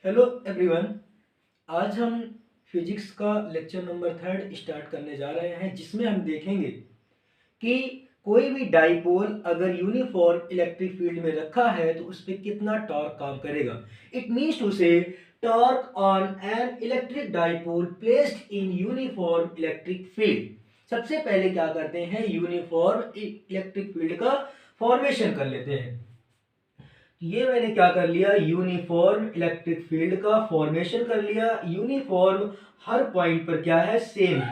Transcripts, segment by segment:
Hello everyone. आज हम physics का लेक्चर नंबर 3 स्टार्ट करने जा रहे हैं, जिसमें हम देखेंगे कि कोई भी डाइपोल अगर यूनिफॉर्म इलेक्ट्रिक फील्ड में रखा है तो उस पर कितना टॉर्क काम करेगा। इट मीन्स टू से torque on an electric dipole placed in uniform electric field. सबसे पहले क्या करते हैं, यूनिफॉर्म इलेक्ट्रिक फील्ड का फॉर्मेशन कर लेते हैं। ये मैंने क्या कर लिया, यूनिफॉर्म इलेक्ट्रिक फील्ड का फॉर्मेशन कर लिया। यूनिफॉर्म हर पॉइंट पर क्या है, सेम।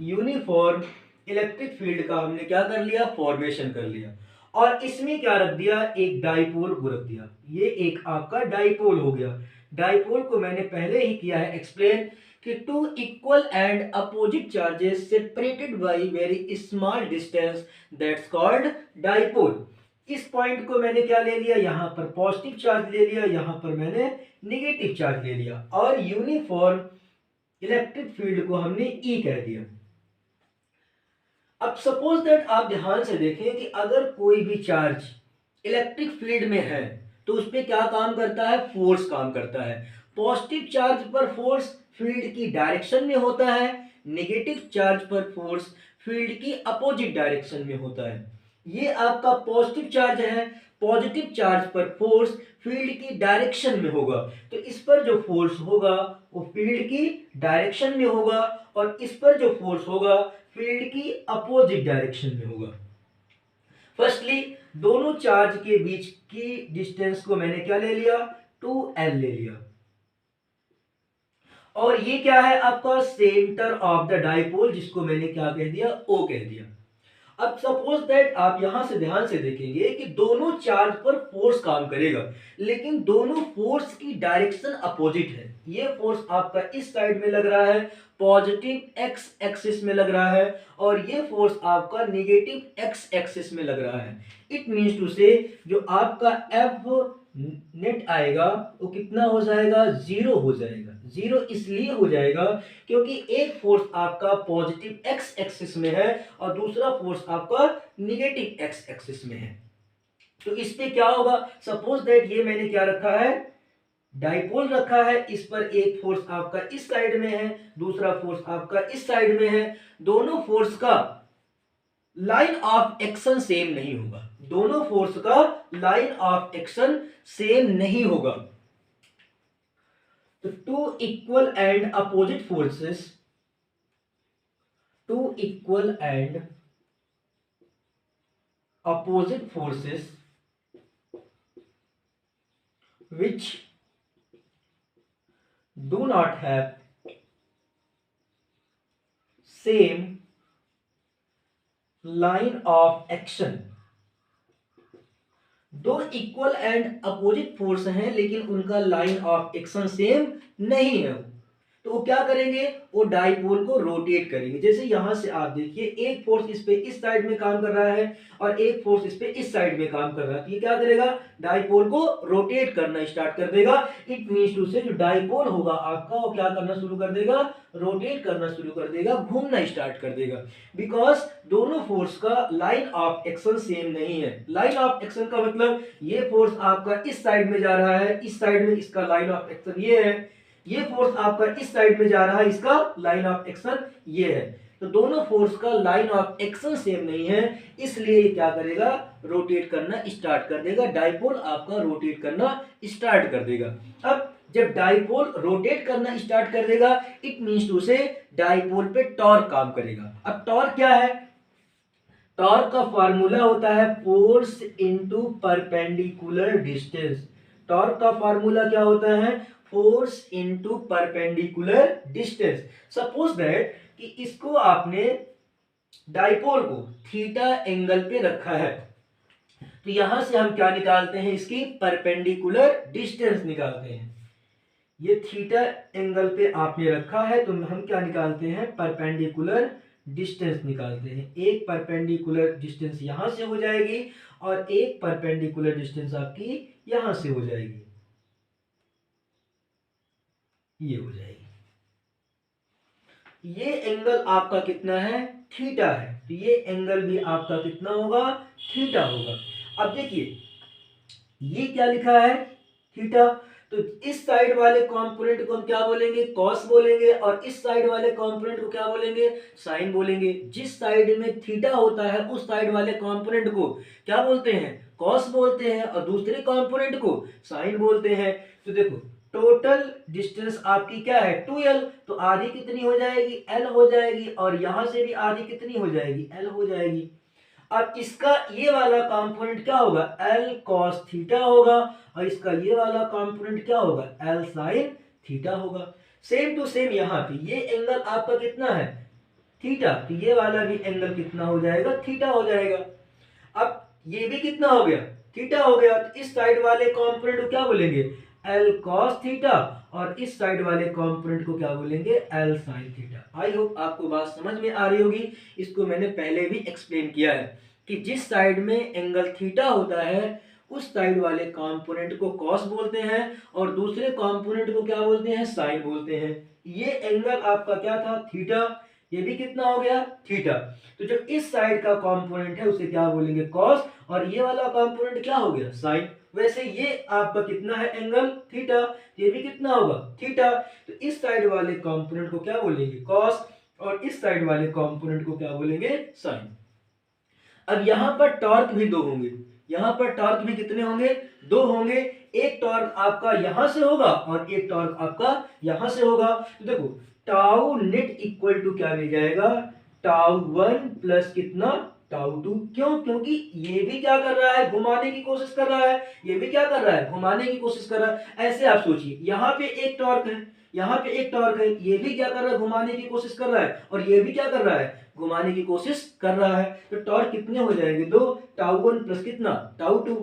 यूनिफॉर्म इलेक्ट्रिक फील्ड का हमने क्या कर लिया, फॉर्मेशन कर लिया। और इसमें क्या रख दिया, एक डाइपोल को रख दिया। ये एक आपका डाइपोल हो गया। डाइपोल को मैंने पहले ही किया है एक्सप्लेन कि two equal and opposite charges separated by very small distance that's called dipole. इस पॉइंट को मैंने क्या ले लिया, यहां पर पॉजिटिव चार्ज ले लिया, यहां पर मैंने निगेटिव चार्ज ले लिया, और यूनिफॉर्म इलेक्ट्रिक फील्ड को हमने ई कह दिया। अब सपोज दैट आप ध्यान से देखें कि अगर कोई भी चार्ज इलेक्ट्रिक फील्ड में है तो उस पर क्या काम करता है, फोर्स काम करता है। पॉजिटिव चार्ज पर फोर्स फील्ड की डायरेक्शन में होता है, नेगेटिव चार्ज पर फोर्स फील्ड की अपोजिट डायरेक्शन में होता है। ये आपका पॉजिटिव चार्ज है, पॉजिटिव चार्ज पर फोर्स फील्ड की डायरेक्शन में होगा, तो इस पर जो फोर्स होगा वो फील्ड की डायरेक्शन में होगा, और इस पर जो फोर्स होगा फील्ड की अपोजिट डायरेक्शन में होगा। फर्स्टली दोनों चार्ज के बीच की डिस्टेंस को मैंने क्या ले लिया, 2L ले लिया। और ये क्या है आपका सेंटर ऑफ द डाइपोल, जिसको मैंने क्या कह दिया, O कह दिया। अब सपोज दैट आप यहां से ध्यान से देखेंगे कि दोनों चार्ज पर फोर्स काम करेगा, लेकिन दोनों फोर्स की डायरेक्शन अपोजिट है। ये फोर्स आपका इस साइड में लग रहा है, पॉजिटिव एक्स एक्सिस में लग रहा है, और ये फोर्स आपका नेगेटिव एक्स एक्सिस में लग रहा है। इट मीन्स टू से जो आपका एफ नेट आएगा वो कितना हो जाएगा, जीरो हो जाएगा। जीरो इसलिए हो जाएगा क्योंकि एक फोर्स आपका पॉजिटिव एक्स एक्सिस में है और दूसरा फोर्स आपका निगेटिव एक्स एक्सिस में है। तो इस पे क्या होगा, सपोज दैट ये मैंने क्या रखा है, डाइपोल रखा है, इस पर एक फोर्स आपका इस साइड में है, दूसरा फोर्स आपका इस साइड में है। दोनों फोर्स का लाइन ऑफ एक्शन सेम नहीं होगा, दोनों फोर्स का लाइन ऑफ एक्शन सेम नहीं होगा। तो two equal and opposite forces, two equal and opposite forces which do not have same line of action। दो इक्वल एंड अपोजिट फोर्स हैं लेकिन उनका लाइन ऑफ एक्शन सेम नहीं है, तो वो क्या करेंगे, वो डाइपोल को रोटेट करेंगे। जैसे यहां से आप देखिए, एक फोर्स इस पे इस साइड में काम कर रहा है और एक फोर्स इस पे इस साइड में काम कर रहा है, तो ये क्या करेगा, डाइपोल को रोटेट करना स्टार्ट कर देगा। इट मींस टू से जो डाइपोल होगा आपका वो क्या करना शुरू कर देगा, रोटेट करना शुरू कर देगा, घूमना स्टार्ट कर देगा। बिकॉज दोनों फोर्स का लाइन ऑफ एक्शन सेम नहीं है। लाइन ऑफ एक्शन का मतलब ये फोर्स आपका इस साइड में जा रहा है, इस साइड में इसका लाइन ऑफ एक्शन ये है, ये फोर्स आपका इस साइड में जा रहा है, इसका लाइन ऑफ एक्शन ये है। तो दोनों फोर्स का लाइन ऑफ एक्शन सेम नहीं है, इसलिए ये क्या करेगा, रोटेट करना स्टार्ट कर देगा, डाइपोल आपका रोटेट करना स्टार्ट कर देगा। अब जब डाइपोल रोटेट करना स्टार्ट कर देगा, इट मींस टू से डाइपोल पे टॉर्क काम करेगा। अब टॉर्क क्या है, टॉर्क का फार्मूला होता है force into perpendicular distance. Torque का फार्मूला क्या होता है, force into perpendicular distance. Suppose that कि इसको आपने डाइपोल को थीटा एंगल पे रखा है, तो यहां से हम क्या निकालते हैं, इसकी परपेंडिकुलर डिस्टेंस निकालते हैं। ये थीटा एंगल पे आपने रखा है तो हम क्या निकालते हैं, परपेंडिकुलर डिस्टेंस निकालते हैं। एक परपेंडिकुलर डिस्टेंस यहां से हो जाएगी और एक परपेंडिकुलर डिस्टेंस आपकी यहां से हो जाएगी, ये हो जाएगी। ये एंगल आपका कितना है, थीटा है, तो ये एंगल भी आपका कितना होगा, थीटा होगा। अब देखिए ये क्या लिखा है, थीटा, तो इस साइड वाले कंपोनेंट को हम क्या बोलेंगे, कॉस बोलेंगे, और इस साइड वाले कंपोनेंट को क्या बोलेंगे, साइन बोलेंगे। जिस साइड में थीटा होता है उस साइड वाले कंपोनेंट को क्या बोलते हैं, कॉस बोलते हैं, और दूसरे कंपोनेंट को साइन बोलते हैं। तो देखो टोटल डिस्टेंस आपकी क्या है 2l, तो आधी कितनी हो जाएगी, l हो जाएगी, और यहां से भी आधी कितनी हो जाएगी, l हो जाएगी। अब इसका ये वाला कंपोनेंट क्या होगा, L cos थीटा होगा, और इसका ये वाला कंपोनेंट क्या होगा, L sin थीटा होगा। सेम टू सेम यहाँ पे ये एंगल आपका कितना है, थीटा, तो ये वाला भी एंगल कितना हो जाएगा, थीटा हो जाएगा। अब ये भी कितना हो गया, थीटा हो गया, तो इस साइड वाले कंपोनेंट को क्या बोलेंगे, L cos थीटा, और इस साइड वाले कंपोनेंट को क्या बोलेंगे, L sin theta. I hope आपको बात समझ में आ रही होगी। इसको मैंने पहले भी एक्सप्लेन किया है कि जिस साइड में एंगल थीटा होता है उस साइड वाले कंपोनेंट को कॉस बोलते हैं, और दूसरे कंपोनेंट को क्या बोलते हैं, साइन बोलते हैं। ये एंगल आपका क्या था, थीटा, ये भी कितना हो गया, थीटा। तो जो इस साइड का कंपोनेंट है उसे क्या बोलेंगे, कॉस, और ये वाला कंपोनेंट क्या हो गया, साइन। वैसे ये आपका कितना है एंगल, थीटा, ये भी कितना होगा, थीटा। तो इस साइड वाले कंपोनेंट को क्या बोलेंगे, कॉस, और इस साइड वाले कंपोनेंट को क्या बोलेंगे, साइन। अब यहां पर टॉर्क भी दो होंगे, यहां पर टॉर्क भी कितने होंगे, दो होंगे। एक टॉर्क आपका यहां से होगा और एक टॉर्क आपका यहां से होगा। तो देखो टाउ नेट इक्वल टू क्या मिल जाएगा, टाउ 1 प्लस कितना, टाउ 2। क्यों, क्योंकि ये भी क्या कर रहा है, घुमाने की कोशिश कर रहा है, ये भी क्या कर रहा है, घुमाने की कोशिश कर रहा है। ऐसे आप सोचिए, यहाँ पे एक टॉर्क है, यहाँ पे एक टॉर्क है, ये भी क्या कर रहा है, घुमाने की कोशिश कर रहा है, और ये भी क्या कर रहा है, घुमाने की कोशिश कर रहा है। तो टॉर्क कितने हो जाएंगे, दो, टाउ 1 प्लस कितना, टाउ 2।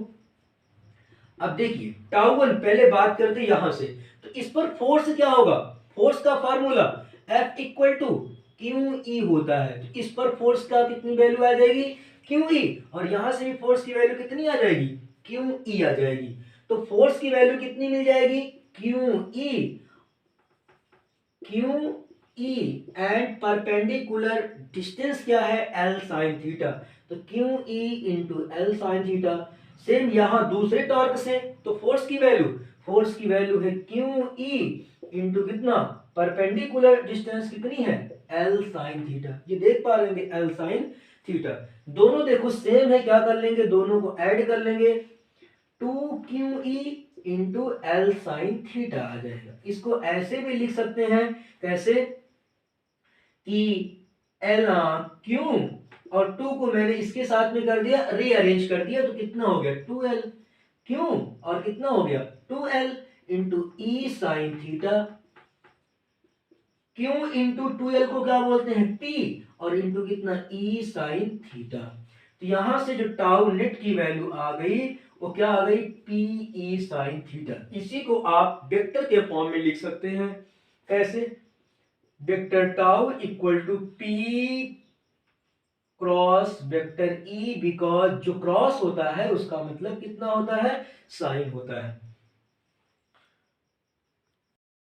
अब देखिए टाउ 1 पहले बात करते हैं यहां से, तो इस पर फोर्स क्या होगा, फोर्स का formula F equal to Q E होता है। तो इस पर फोर्स का कितनी वैल्यू आ जाएगी, क्यू ई, और यहां से भी फोर्स की वैल्यू कितनी आ जाएगी, क्यू ई आ जाएगी। तो फोर्स की वैल्यू कितनी मिल जाएगी, Q E and perpendicular distance क्या है, L sin थीटा। तो Q E into L sine theta. Same यहां दूसरे टॉर्क से, तो फोर्स की वैल्यू है क्यू ई इंटू कितना, परपेंडिकुलर डिस्टेंस कितनी है, L sin थीटा। ये देख पा रहे होंगे L sin थीटा। दोनों देखो सेम है, क्या कर लेंगे, दोनों को ऐड कर लेंगे, 2QE into L sine theta आ जाएगा। इसको ऐसे भी लिख सकते हैं, कैसे कि एल क्यू और 2 को मैंने इसके साथ में कर दिया, रीअरेंज कर दिया, तो कितना हो गया 2L क्यू, और कितना हो गया 2L into E sine theta. Q into 2L को क्या बोलते हैं P, और इंटू कितना ई साइन थीटा। तो यहां से जो टाउ नेट की वैल्यू आ गई वो क्या आ गई, पी ई साइन थीटा। इसी को आप वेक्टर के फॉर्म में लिख सकते हैं, कैसे, vector tau equal to P cross vector E, because जो क्रॉस होता है उसका मतलब कितना होता है, साइन होता है।